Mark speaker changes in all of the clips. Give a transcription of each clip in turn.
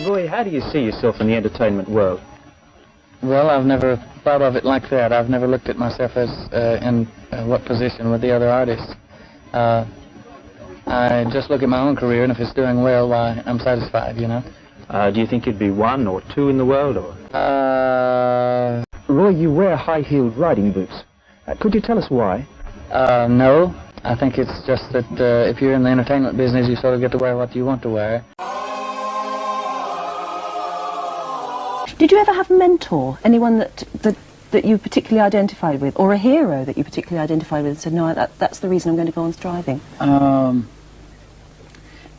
Speaker 1: Roy, how do you see yourself in the entertainment world?
Speaker 2: Well, I've never thought of it like that. I've never looked at myself as in what position with the other artists. I just look at my own career, and if it's doing well, why, I'm satisfied, you know.
Speaker 1: Do you think you'd be one or two in the world, or? Roy, you wear high-heeled riding boots. Could you tell us why?
Speaker 2: No. I think it's just that if you're in the entertainment business, you sort of get to wear what you want to wear.
Speaker 3: Did you ever have a mentor, anyone that you particularly identified with, or a hero that you particularly identified with and said, no, that's the reason I'm going to go on striving?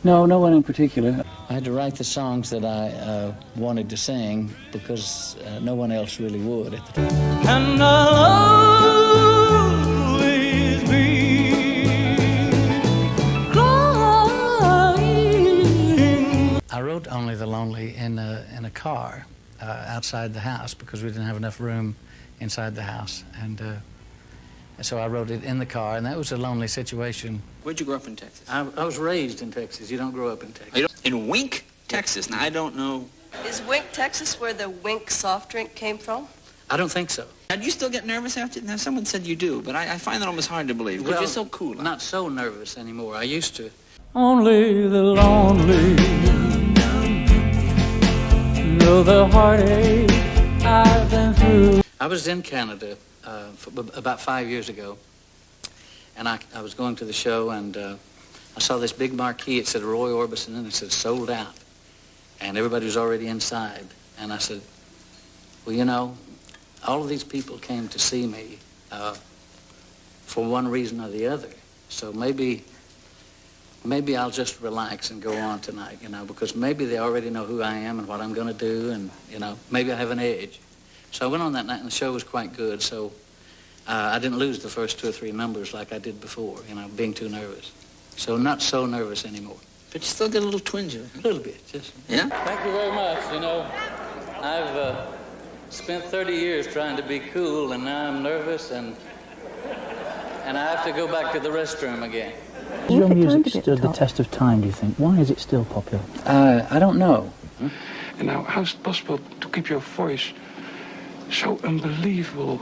Speaker 2: No, no one in particular. I had to write the songs that I wanted to sing because no one else really would at the time.
Speaker 4: And I'll always be crying.
Speaker 2: I wrote Only the Lonely in a car outside the house because we didn't have enough room inside the house. And so I wrote it in the car, and that was a lonely situation.
Speaker 5: Where'd you grow up in Texas?
Speaker 2: I was raised in Texas. You don't grow up in Texas.
Speaker 5: In Wink, Texas? Now, I don't know.
Speaker 6: Is Wink, Texas, where the Wink soft drink came from?
Speaker 2: I don't think so.
Speaker 5: Now, do you still get nervous after? Now, someone said you do, but I find that almost hard to believe. Because you're so cool.
Speaker 2: Not so nervous anymore. I used to.
Speaker 4: Only the lonely know the heartache I've been through.
Speaker 2: I was in Canada about 5 years ago, and I was going to the show, and I saw this big marquee. It said Roy Orbison, and it said sold out, and everybody was already inside. And I said, well, you know, all of these people came to see me for one reason or the other, so maybe I'll just relax and go on tonight, you know, because maybe they already know who I am and what I'm going to do, and, you know, maybe I have an edge. So I went on that night, and the show was quite good, so I didn't lose the first 2 or 3 numbers like I did before, you know, being too nervous. So not so nervous anymore.
Speaker 5: But you still get a little twinge.
Speaker 2: A little bit, just.
Speaker 5: Yeah?
Speaker 2: Thank you very much. You know, I've spent 30 years trying to be cool, and now I'm nervous, and I have to go back to the restroom again.
Speaker 7: Your music stood the test of time, do you think? Why is it still popular?
Speaker 2: I don't know.
Speaker 8: And now, how's it possible to keep your voice so unbelievable?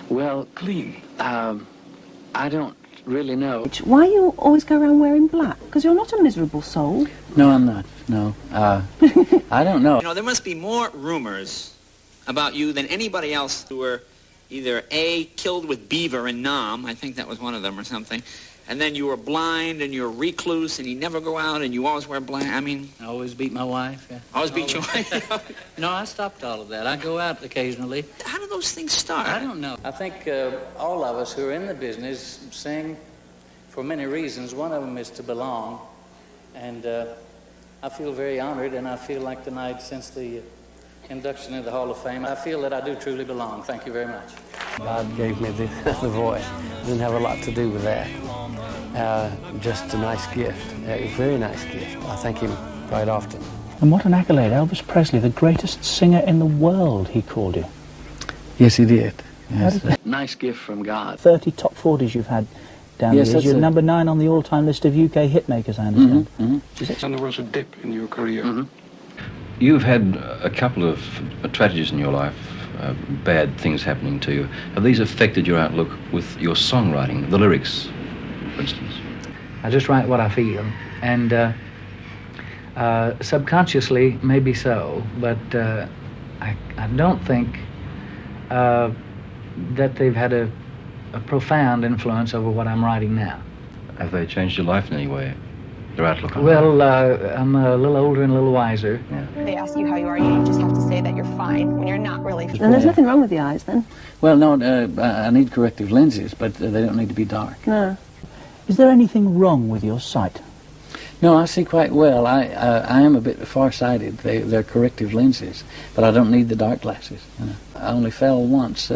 Speaker 2: Well,
Speaker 8: clean?
Speaker 2: I don't really know.
Speaker 3: Why you always go around wearing black? Because you're not a miserable soul.
Speaker 2: No, I'm not. No. I don't know.
Speaker 5: You know, there must be more rumors about you than anybody else who were either A, killed with beaver in Nam, I think that was one of them or something, and then you were blind and you're a recluse and you never go out and you always wear black. I mean...
Speaker 2: I always beat my wife. Yeah.
Speaker 5: Always beat your wife?
Speaker 2: No, I stopped all of that. I go out occasionally.
Speaker 5: How do those things start?
Speaker 2: I don't know. I think all of us who are in the business sing for many reasons. One of them is to belong. And I feel very honored, and I feel like tonight, since the induction into the Hall of Fame, I feel that I do truly belong. Thank you very much.
Speaker 9: God gave me the voice. Didn't have a lot to do with that. Just a nice gift, a very nice gift. I thank him quite often.
Speaker 7: And what an accolade. Elvis Presley, the greatest singer in the world, he called you.
Speaker 2: Yes, he did. Yes. Nice gift from God.
Speaker 7: 30 top 40s you've had down the years. You're number 9 on the all-time list of UK hitmakers, I understand.
Speaker 8: And there was a dip in your career.
Speaker 10: You've had a couple of tragedies in your life, bad things happening to you. Have these affected your outlook with your songwriting, the lyrics, for instance?
Speaker 2: I just write what I feel, and subconsciously, maybe so, but I don't think that they've had a profound influence over what I'm writing now.
Speaker 10: Have they changed your life in any way? Their outlook on
Speaker 2: Well, I'm a little older and a little wiser.
Speaker 10: Yeah.
Speaker 11: They ask you how you are, you just have to say that you're fine when you're not really.
Speaker 3: And there's nothing wrong with the eyes, then?
Speaker 2: Well, no, I need corrective lenses, but they don't need to be dark.
Speaker 3: No.
Speaker 7: Is there anything wrong with your sight?
Speaker 2: No, I see quite well. I am a bit farsighted. They're corrective lenses, but I don't need the dark glasses. You know? I only fell once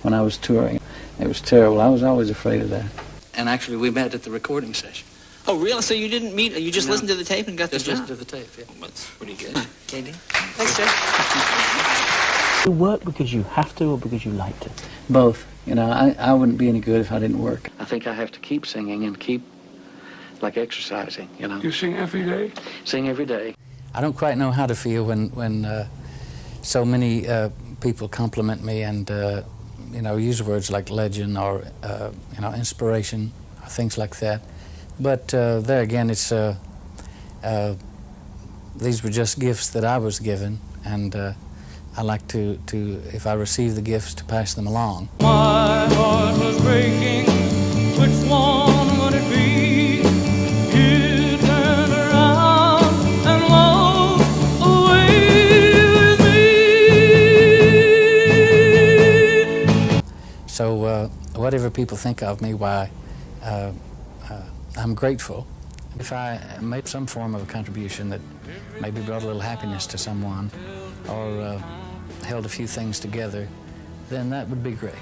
Speaker 2: when I was touring. It was terrible. I was always afraid of that. And actually, we met at the recording session.
Speaker 5: Oh, really? So you didn't meet, you just listened to the tape and got the job?
Speaker 2: Just listened to the tape, yeah.
Speaker 5: Well, that's pretty good. Katie?
Speaker 6: Thanks, Jeff.
Speaker 7: Do you work because you have to or because you like to?
Speaker 2: Both. You know, I wouldn't be any good if I didn't work. I think I have to keep singing and keep, like, exercising, you know.
Speaker 8: You sing every day?
Speaker 2: Sing every day.
Speaker 9: I don't quite know how to feel when so many people compliment me and you know, use words like legend or you know, inspiration or things like that. But there again, it's these were just gifts that I was given, and I like to, if I receive the gifts, to pass them along.
Speaker 4: My heart was breaking, which one would it be? You turned around and walked away with me.
Speaker 9: So whatever people think of me, why, I'm grateful. If I made some form of a contribution that maybe brought a little happiness to someone, or held a few things together, then that would be great.